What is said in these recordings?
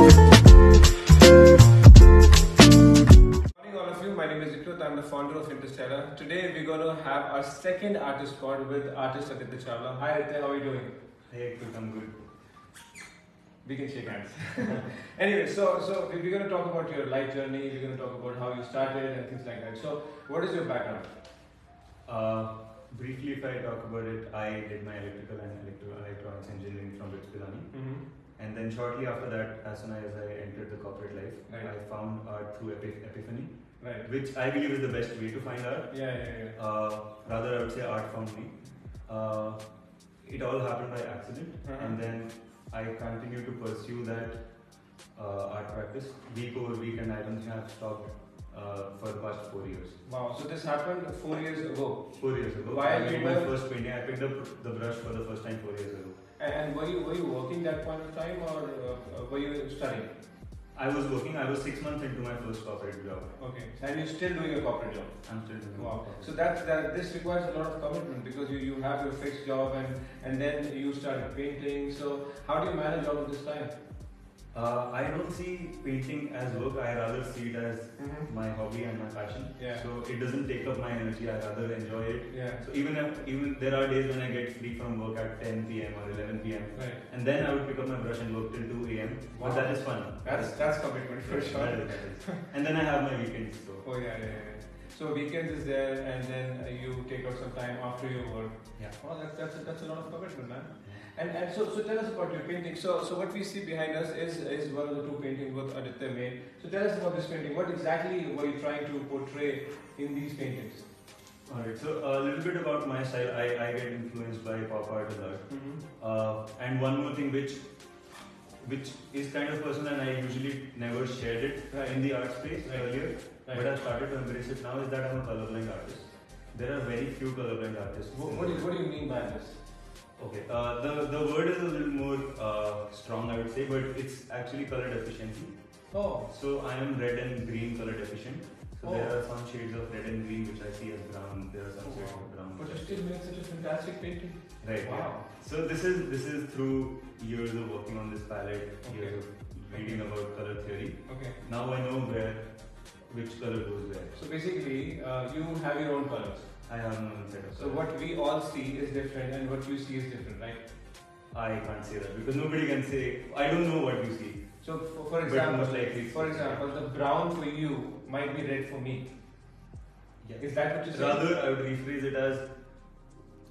Morning all of you, my name is Vikrut, I'm the founder of Interstellar. Today we're going to have our second artist squad with artist Aditya Chawla. Hi Aditya, how are you doing? Hey, good, I'm good. We can shake hands. Anyway, so we're going to talk about your life journey, we're going to talk about how you started and things like that. So what is your background? Briefly, if I talk about it, I did my electrical and electronics engineering from BITS Pilani. And then shortly after that, as soon as I entered the corporate life, Right. I found art through Epiphany, Right. which I believe is the best way to find art. Yeah. Rather, I would say art found me. It all happened by accident, and then I continued to pursue that art practice week over week, and I don't think I've stopped for the past 4 years. Wow, so this happened 4 years ago. 4 years ago. While I you made my were- first painting. I picked up the brush for the first time 4 years ago. And were you working that point of time or were you studying? I was working. I was 6 months into my first corporate job. Okay, and you're still doing a corporate job? I'm still doing Wow. it. So this requires a lot of commitment because you have your fixed job and then you started painting. So how do you manage all of this time? I don't see painting as work. I rather see it as my hobby and my passion. Yeah. So it doesn't take up my energy. I rather enjoy it. Yeah. So even there are days when I get free from work at 10 p.m. or 11 p.m. Right. And then I would pick up my brush and work till 2 a.m. Wow. But that is fun. That's commitment for sure. That is. And then I have my weekends. So. Oh yeah. So weekends is there, and then you take out some time after your work. Yeah. Oh, that's a lot of commitment, man. And so tell us about your painting. So what we see behind us is one of the two paintings what Aditya made. So tell us about this painting. What exactly were you trying to portray in these paintings? Alright, so a little bit about my style. I get influenced by pop art a lot. And one more thing which is kind of personal, and I usually never shared it in the art space earlier, but I've started to embrace it now, is that I'm a colorblind artist. There are very few colorblind artists. What do you mean by this? Okay, the word is a little more strong, I would say, but it's actually color deficiency. Oh. So I am red and green color deficient. So there are some shades of red and green which I see as brown. There are some shades of brown. But you still make such a fantastic painting. Right. Wow. Yeah. So this is through years of working on this palette, years of reading about color theory. Okay. Now I know which color goes where. So basically, you have your own colors. I have no set of So what we all see is different, and what you see is different, right? I can't say that because nobody can say. I don't know what you see. So for example, the brown for you might be red for me. Yes. Is that what you say? Rather, I would rephrase it as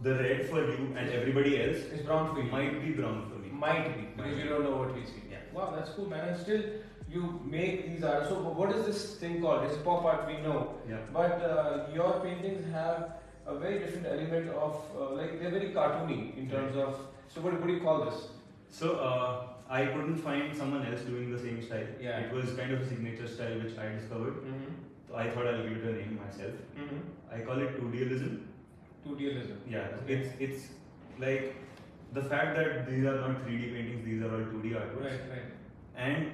the red for you and everybody else is brown for you. Might be brown for me. Might be because you don't know what we see. Yeah. Wow, that's cool, man. And still, you make these art. So what is this thing called? It's pop art, we know. Yeah. But your paintings have a very different element of like they're very cartoony in terms of. So what do you call this? So I couldn't find someone else doing the same style. Yeah. It was kind of a signature style which I discovered. So I thought I'll give it a name myself. I call it 2Dism. 2Dism. Yeah. Okay. It's like the fact that these are not 3D paintings, these are all 2D artworks. Right. And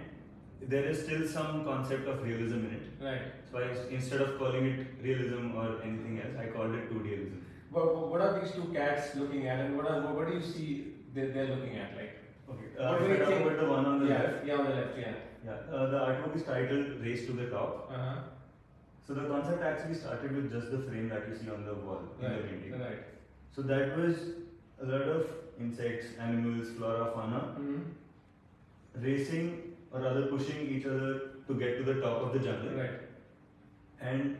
there is still some concept of realism in it. Right. So instead of calling it realism or anything else, I called it 2Dism. But what are these two cats looking at, and what do you see they're looking at? Like, Okay. What do you think? About the one on the left. Yeah, on the left, yeah. Yeah. The artwork is titled "Race to the Top." So the concept actually started with just the frame that you see on the wall in the painting. Right. So that was a lot of insects, animals, flora, fauna, racing or rather pushing each other to get to the top of the jungle. Right. And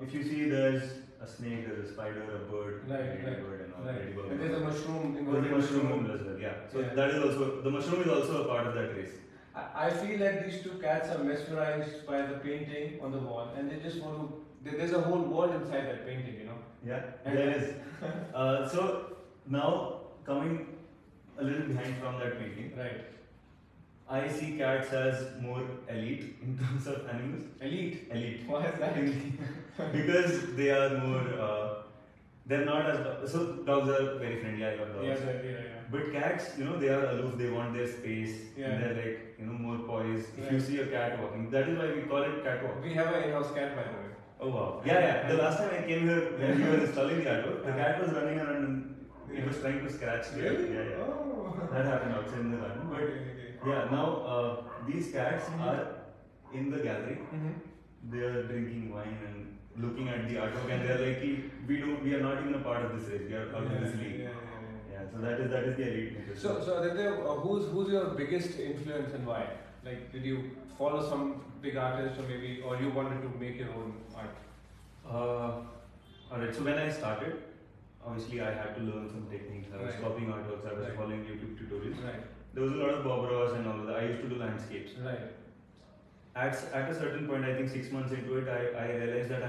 if you see, there's a snake, there's a spider, a bird, a ladybird, and all. Ladybug. And there's a mushroom. There's a mushroom as well. Yeah. So that is also the mushroom is also a part of that race. I feel like these two cats are mesmerized by the painting on the wall, and they just want to. There's a whole world inside that painting, you know. Yeah, there is. So now coming a little behind from that painting, Right. I see cats as more elite in terms of animals. Elite. Why is that? Because they are more. They're not as so. Dogs are very friendly. I love dogs. Yes, yeah. But cats, they are aloof. They want their space. Yeah. And they're like, more poised. If Right. you see a cat walking, that is why we call it cat walk. We have an in-house cat, by the way. Oh wow. Yeah. The last time I came here when we were installing the artwork, the cat was running around and it was trying to scratch the Really? Yeah. Oh. That happened outside in the garden. But Yeah, now these cats are in the gallery. They are drinking wine and looking at the artwork, and they are like, we are not even a part of this race. We are out of this league. Yeah, so that is the elite nature. So Aditya, who's your biggest influence and why? Like, did you follow some big artist, or you wanted to make your own art? Alright, so when I started, obviously I had to learn some techniques. I was copying artworks, I was following YouTube tutorials. Right. There was a lot of Bob Ross and all of that. I used to do landscapes. Right. At a certain point, I think 6 months into it, I realized that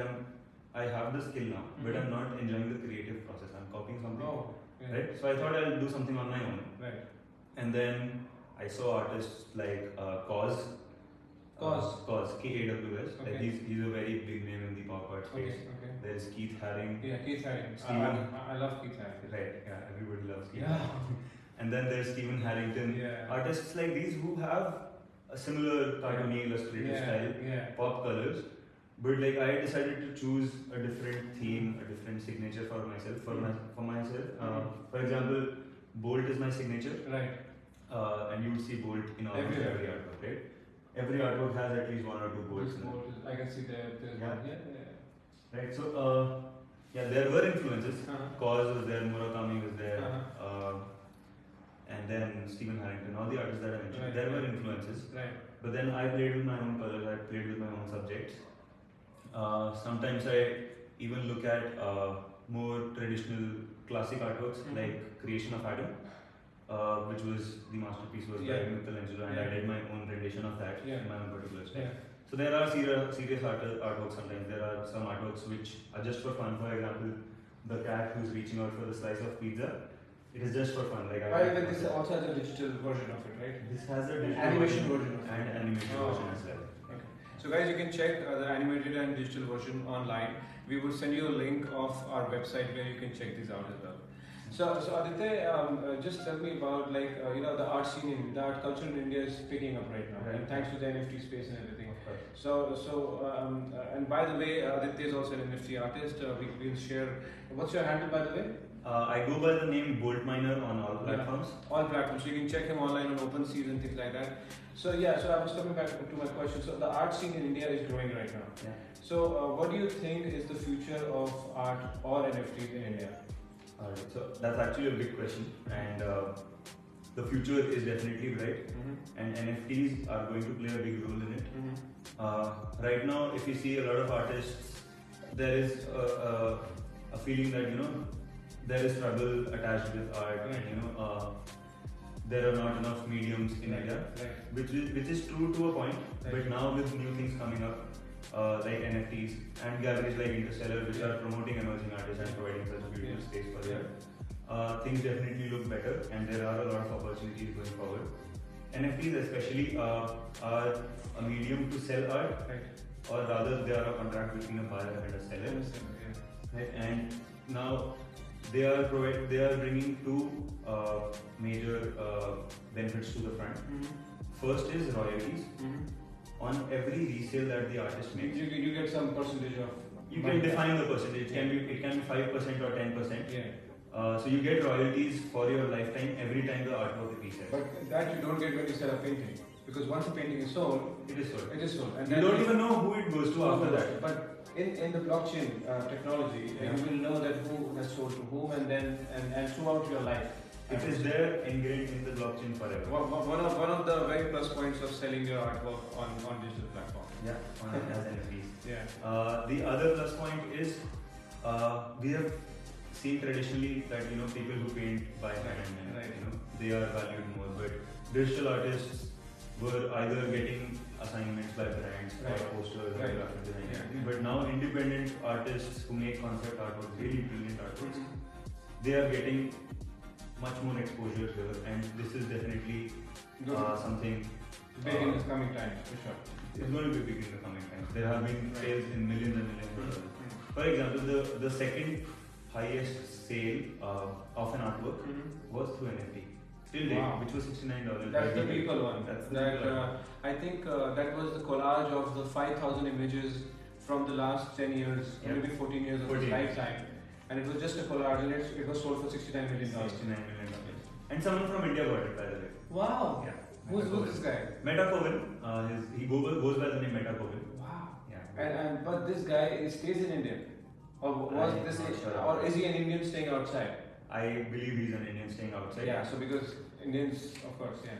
I have the skill now, but I'm not enjoying the creative process. I'm copying something. Oh, yeah. Right? So I thought I'll do something on my own. Right. And then I saw artists like Cause, Kaws, K-A-W-S. Okay. Like he's a very big name in the pop art space. Okay. There's Keith Haring. Yeah, Keith Haring. Steven. I love Keith Haring. Right, yeah, everybody loves Keith Yeah. Haring. And then there's Stephen Harrington. Yeah. Artists like these who have a similar cartoony illustrative style, pop colors. But like I decided to choose a different theme, a different signature for myself. For example, Bolt is my signature. Right. And you would see Bolt in almost every artwork, right? Every artwork has at least one or two bolts. I can see there's one. Yeah. Right. So there were influences. Cause was there, Murakami was there, and then Stephen Harrington. All the artists that I mentioned, there were influences. Right. But then I played with my own colors. I played with my own subjects. Sometimes I even look at more traditional classic artworks like Creation of Adam. Which was the masterpiece was by Michelangelo, and I did my own rendition of that in my own particular style. So there are serious artworks sometimes. There are some artworks which are just for fun. For example, the cat who's reaching out for the slice of pizza. It is just for fun. Like this also has a digital version of it, right? This has a digital animation version of it. And animation version as well. Okay. So guys, you can check the animated and digital version online. We will send you a link of our website where you can check these out as well. So Aditya, just tell me about the art scene, the art culture in India is picking up right now, and thanks to the NFT space and everything. And by the way, Aditya is also an NFT artist. We'll share. What's your handle, by the way? I go by the name Bolt Miner on all platforms. All platforms. So you can check him online on OpenSea and things like that. So I was coming back to my question. So the art scene in India is growing right now. Yeah. So what do you think is the future of art or NFTs in India? Alright, so that's actually a big question, and the future is definitely bright, and NFTs are going to play a big role in it. Right now, if you see a lot of artists, there is a feeling that there is struggle attached with art, and there are not enough mediums in India, which is true to a point. But now with new things coming up, like NFTs and galleries like Interstellar, which are promoting emerging artists and providing such a beautiful space for them, things definitely look better, and there are a lot of opportunities going forward. NFTs especially are a medium to sell art, or rather they are a contract between a buyer and a seller. Right? And now they are bringing two major benefits to the front. First is royalties. On every resale that the artist makes, you get some percentage of. You can define the percentage. It can be 5% or 10%. So you get royalties for your lifetime every time the artwork is resells. But that you don't get when you sell a painting, because once a painting is sold, it is sold. It is sold, and you don't even know who it goes to after that. But in the blockchain technology, you will know that who has sold to whom, and throughout your life. It is there ingrained in the blockchain forever. One of the very plus points of selling your artwork on digital platform. Yeah, as NFTs. Yeah. The other plus point is we have seen traditionally that people who paint by hand and they are valued more, but digital artists were either getting assignments by brands or posters or graphic design. But now independent artists who make concept artwork, really brilliant artworks, they are getting much more exposure here, and this is definitely something big in the coming times, for sure. It's going to be big in the coming times. There have been sales in millions and millions of dollars. For example, the second highest sale of an artwork was through NFT. Till date, which was $69. That's the people one. That's the I think that was the collage of the 5,000 images from the last 10 years, maybe 14 years of his lifetime. And it was just a collage, and it was sold for $69 million. $69 million. And someone from India bought it, by the way. Wow! Yeah. Who's this guy? Meta Koval. He goes by the name Meta Koval. Wow. Yeah. But this guy stays in India, or was this, or is he an Indian staying outside? I believe he's an Indian staying outside. Yeah. So because Indians, of course, yeah.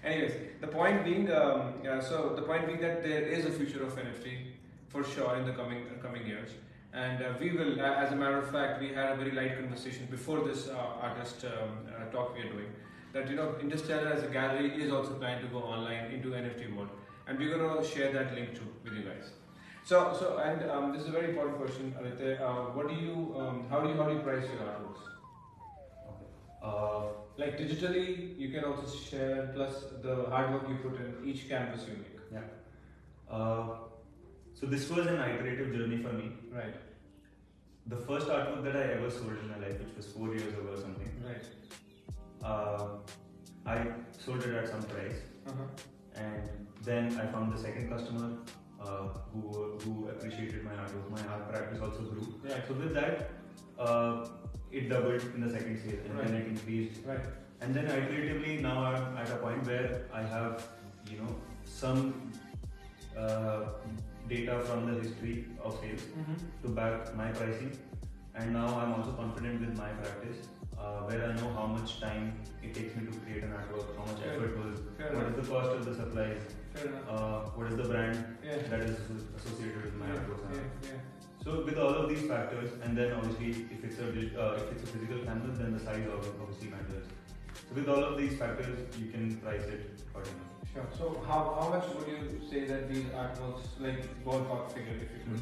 Anyways, the point being, the point being that there is a future of NFT for sure in the coming years. And we will, as a matter of fact, we had a very light conversation before this artist talk we are doing. That Interstellar as a gallery is also planning to go online into NFT world, and we're going to share that link too with you guys. So this is a very important question, Aditya. What do you, how do you price your artworks? Okay. Like digitally, you can also share, plus the hard work you put in each canvas you make. Yeah. So this was an iterative journey for me. Right. The first artwork that I ever sold in my life, which was 4 years ago or something. Right. I sold it at some price, and then I found the second customer who appreciated my artwork. My art practice also grew. Right. So with that, it doubled in the second sale, and then it increased. Right. And then iteratively, now I'm at a point where I have, some data from the history of sales to back my pricing, and now I'm also confident with my practice, where I know how much time it takes me to create an artwork, how much effort was, what is the cost of the supplies, what is the brand that is associated with my artwork. So with all of these factors, and then obviously if it's a physical canvas, then the size obviously matters. So with all of these factors, you can price it accordingly. Sure. So how much would you say that these artworks, like ballpark figure, if you could?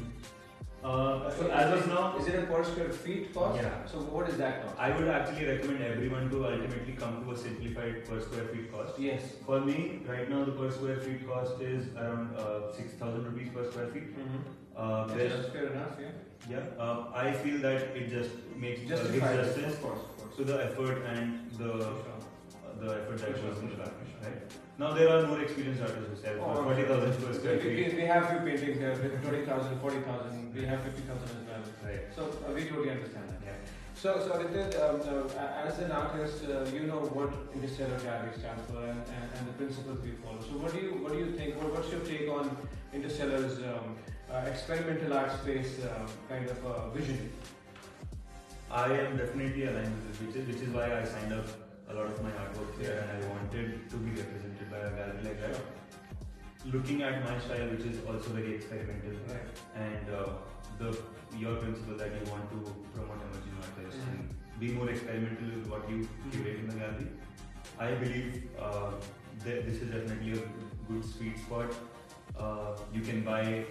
So as of now, is it a per square feet cost? Yeah. So what is that cost? I would actually recommend everyone to ultimately come to a simplified per square feet cost. Yes. For me, right now the per square feet cost is around 6,000 rupees per square feet. That's fair enough. Yeah. Yeah. I feel that it just makes gives justice. Of course. So the effort and the effort that goes in the back, right? Now there are more experienced artists who sell for 40,000 per square feet. We have few paintings here with 20,000, 40,000. We have 50,000 as well. Right. So we totally understand that. Yeah. So Aditya, as an artist, you know what Interstellar Gallery stands for and the principles we follow. So what do you think? What's your take on Interstellar's experimental art space kind of vision? I am definitely aligned with this, which is why I signed up a lot of my artwork here, and I wanted to be represented by a gallery like that. Looking at my style, which is also very experimental, and your principle that you want to promote emerging artists and be more experimental with what you curate in the gallery, I believe this is definitely a good sweet spot. You can buy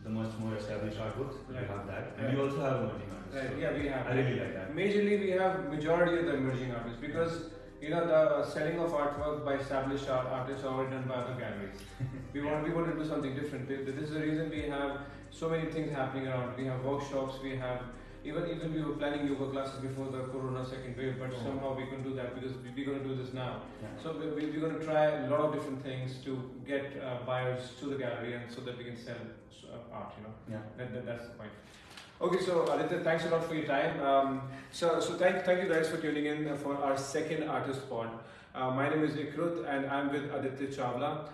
the much more established artworks. You have that, and you also have emerging artists. Right. So Yeah, we have. I really like that. Majorly, we have majority of the emerging artists because the selling of artwork by established artists are already done by other galleries. we want to do something different. This is the reason we have so many things happening around. We have workshops. We have even we were planning yoga classes before the Corona second wave, but somehow we couldn't do that because we're going to do this now. Yeah. So we're going to try a lot of different things to get buyers to the gallery, and so that we can sell art. Yeah. That's the point. Okay, so Aditya, thanks a lot for your time. So thank you guys for tuning in for our second artist pod. My name is Ikrut and I'm with Aditya Chawla.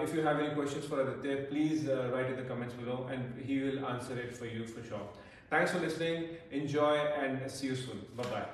If you have any questions for Aditya, please write in the comments below and he will answer it for you for sure. Thanks for listening, enjoy and see you soon. Bye-bye.